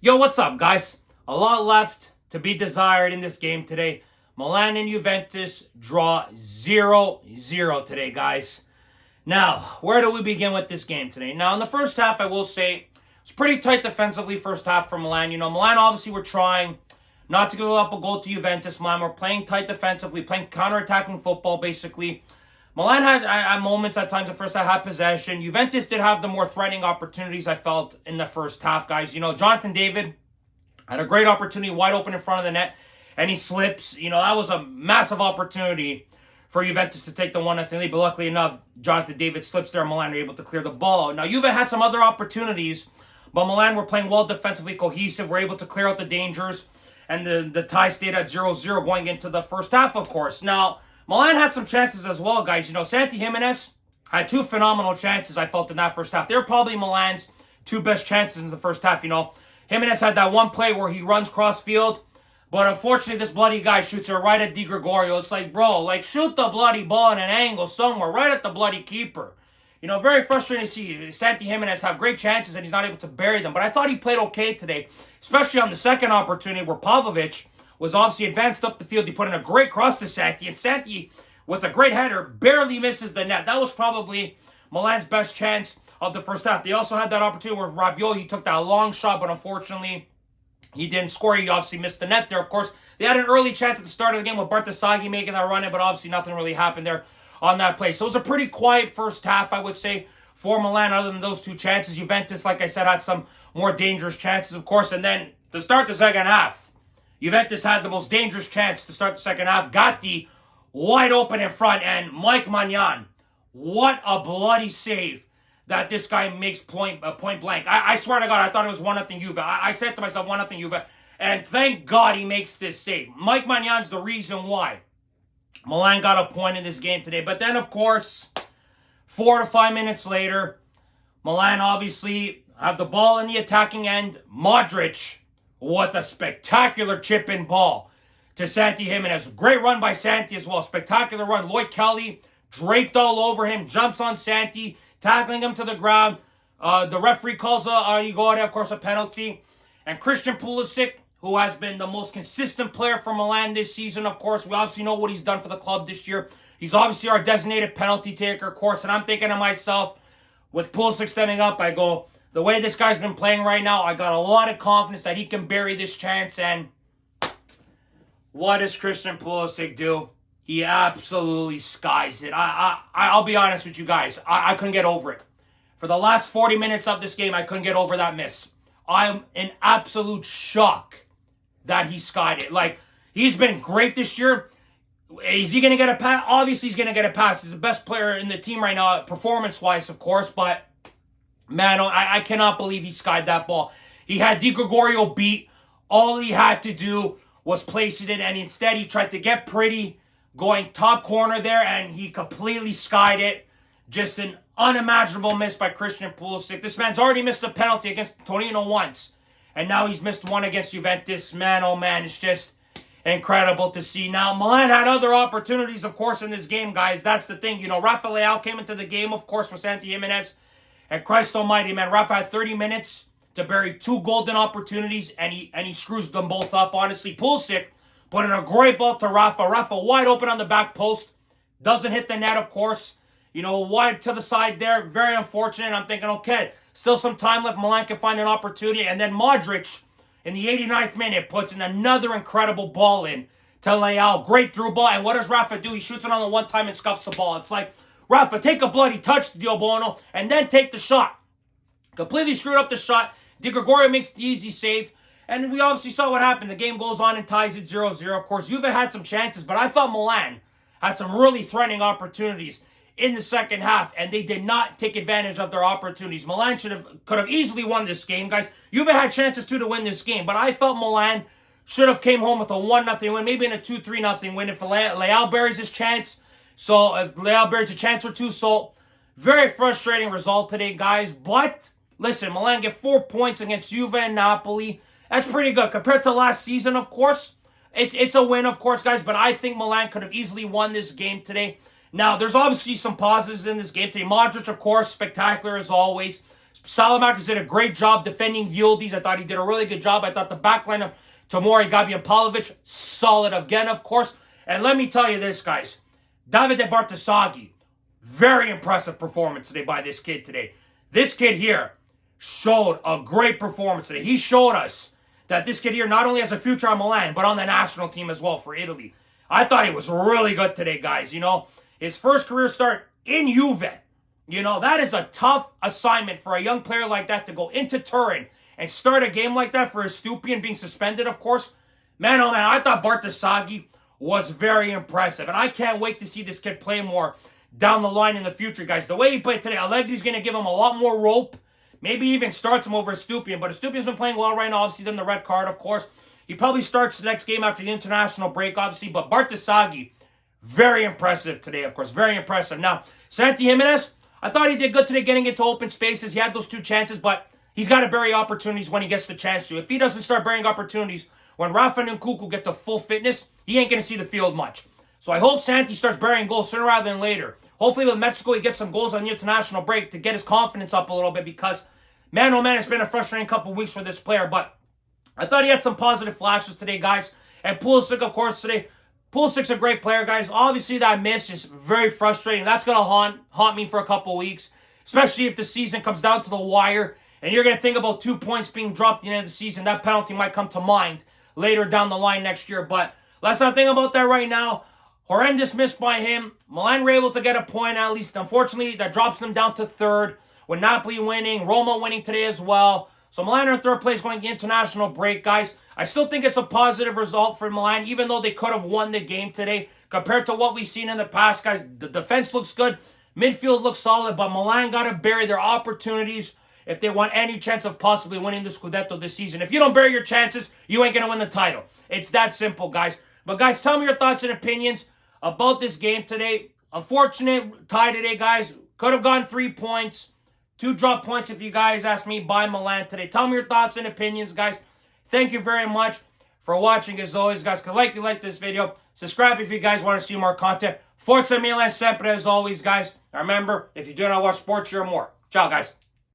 Yo, what's up, guys? A lot left to be desired in this game today. Milan and Juventus draw 0-0 today, guys. Now, where do we begin with this game today? Now, in the first half, I will say, it's pretty tight defensively first half for Milan. Milan obviously were trying not to give up a goal to Juventus. Milan were playing tight defensively, playing counter-attacking football, basically. Milan had, at moments, at times, the first half had possession. Juventus did have the more threatening opportunities, I felt, in the first half, guys. Jonathan David had a great opportunity wide open in front of the net, and he slips. That was a massive opportunity for Juventus to take the 1-0 lead, but luckily enough, Jonathan David slips there, and Milan were able to clear the ball. Now, Juve had some other opportunities, but Milan were playing well defensively, cohesive, were able to clear out the dangers, and the tie stayed at 0-0 going into the first half, of course. Now, Milan had some chances as well, guys. Santi Jimenez had two phenomenal chances, I felt, in that first half. They were probably Milan's two best chances in the first half, Jimenez had that one play where he runs cross-field, but unfortunately, this bloody guy shoots it right at Di Gregorio. It's like, bro, shoot the bloody ball in an angle somewhere, right at the bloody keeper. Very frustrating to see Santi Jimenez have great chances and he's not able to bury them. But I thought he played okay today, especially on the second opportunity where Pavlovic was obviously advanced up the field. He put in a great cross to Santi, and Santi, with a great header, barely misses the net. That was probably Milan's best chance of the first half. They also had that opportunity where Rabiot, he took that long shot, but unfortunately, he didn't score. He obviously missed the net there. Of course, they had an early chance at the start of the game with Bartasaghi making that run in, but obviously nothing really happened there on that play. So it was a pretty quiet first half, I would say, for Milan, other than those two chances. Juventus, like I said, had some more dangerous chances, of course, and then to start the second half, Juventus had the most dangerous chance to start the second half. Gatti wide open in front, and Mike Maignan, what a bloody save that this guy makes point blank. I swear to God, I thought it was 1-0 Juve. I said to myself, 1-0 Juve, and thank God he makes this save. Mike Magnan's the reason why Milan got a point in this game today. But then, of course, 4 to 5 minutes later, Milan obviously have the ball in the attacking end. Modric, what a spectacular chip-in ball to Santi Jimenez. Great run by Santi as well. Spectacular run. Lloyd Kelly draped all over him, jumps on Santi, tackling him to the ground. The referee calls a of course, a penalty. And Christian Pulisic, who has been the most consistent player for Milan this season, of course. We obviously know what he's done for the club this year. He's obviously our designated penalty taker, of course. And I'm thinking to myself, with Pulisic stepping up, I go, the way this guy's been playing right now, I got a lot of confidence that he can bury this chance. And what does Christian Pulisic do? He absolutely skies it. I'll be honest with you guys. I couldn't get over it. For the last 40 minutes of this game, I couldn't get over that miss. I'm in absolute shock that he skied it. He's been great this year. Is he going to get a pass? Obviously, he's going to get a pass. He's the best player in the team right now, performance-wise, of course. But, man, I cannot believe he skied that ball. He had Di Gregorio beat. All he had to do was place it in, and instead he tried to get pretty, going top corner there, and he completely skied it. Just an unimaginable miss by Christian Pulisic. This man's already missed a penalty against Torino once, and now he's missed one against Juventus. Man, oh man, it's just incredible to see. Now, Milan had other opportunities, of course, in this game, guys. That's the thing. Rafael came into the game, of course, for Santi Jimenez, and Christ almighty, man, Rafa had 30 minutes to bury two golden opportunities, and he screws them both up, honestly. Pulisic put in a great ball to Rafa. Rafa wide open on the back post. Doesn't hit the net, of course. Wide to the side there. Very unfortunate. I'm thinking, okay, still some time left. Milan can find an opportunity. And then Modric, in the 89th minute, puts in another incredible ball in to Leao. Great through ball. And what does Rafa do? He shoots it on the one time and scuffs the ball. It's like, Rafa, take a bloody touch, Dio Bono, and then take the shot. Completely screwed up the shot. Di Gregorio makes the easy save. And we obviously saw what happened. The game goes on and ties it 0-0. Of course, Juve had some chances, but I thought Milan had some really threatening opportunities in the second half, and they did not take advantage of their opportunities. Milan could have easily won this game, guys. Juve had chances too to win this game, but I felt Milan should have came home with a 1-0 win, maybe in a 2-3-0 win if Leao buries his chance. So if Leao buries a chance or two, so very frustrating result today, guys. But listen, Milan get 4 points against Juve and Napoli. That's pretty good compared to last season, of course. It's a win, of course, guys, but I think Milan could have easily won this game today. Now, there's obviously some positives in this game today. Modric, of course, spectacular as always. Salamakers did a great job defending Yildiz. I thought he did a really good job. I thought the back line of Tomori, Gabi, and Pavlovic, solid again, of course. And let me tell you this, guys. Davide Bartasaghi, very impressive performance today by this kid today. This kid here showed a great performance today. He showed us that this kid here not only has a future on Milan, but on the national team as well for Italy. I thought he was really good today, guys. You know, his first career start in Juve. You know, that is a tough assignment for a young player like that to go into Turin and start a game like that for Estupiñán being suspended, of course. Man, oh man, I thought Bartasaghi was very impressive. And I can't wait to see this kid play more down the line in the future, guys. The way he played today, Allegri's going to give him a lot more rope. Maybe even starts him over Estupiñán. But Estupiñán's been playing well right now. Obviously, then the red card, of course. He probably starts the next game after the international break, obviously. But Bartasaghi, very impressive today, of course. Very impressive. Now, Santi Jimenez, I thought he did good today getting into open spaces. He had those 2 chances, but he's got to bury opportunities when he gets the chance to. If he doesn't start burying opportunities, when Rafa and Nkunku get to full fitness, he ain't going to see the field much. So I hope Santi starts burying goals sooner rather than later. Hopefully with Mexico, he gets some goals on the international break to get his confidence up a little bit because, man, oh man, it's been a frustrating couple of weeks for this player. But I thought he had some positive flashes today, guys. And Pulisic, of course, today. Pulisic's a great player, guys. Obviously, that miss is very frustrating. That's going to haunt me for a couple of weeks, especially if the season comes down to the wire and you're going to think about 2 points being dropped at the end of the season. That penalty might come to mind later down the line next year. But let's not think about that right now. Horrendous miss by him. Milan were able to get a point at least. Unfortunately, that drops them down to 3rd. With Napoli winning, Roma winning today as well. So Milan are in 3rd place going to the international break, guys. I still think it's a positive result for Milan, even though they could have won the game today. Compared to what we've seen in the past, guys, the defense looks good. Midfield looks solid, but Milan got to bury their opportunities if they want any chance of possibly winning the Scudetto this season. If you don't bury your chances, you ain't going to win the title. It's that simple, guys. But, guys, tell me your thoughts and opinions about this game today. Unfortunate tie today, guys. Could have gone 3 points. 2 drop points, if you guys ask me, by Milan today. Tell me your thoughts and opinions, guys. Thank you very much for watching, as always, guys. If you like this video, subscribe if you guys want to see more content. Forza Milan sempre, as always, guys. Remember, if you do not watch sports, you're more. Ciao, guys.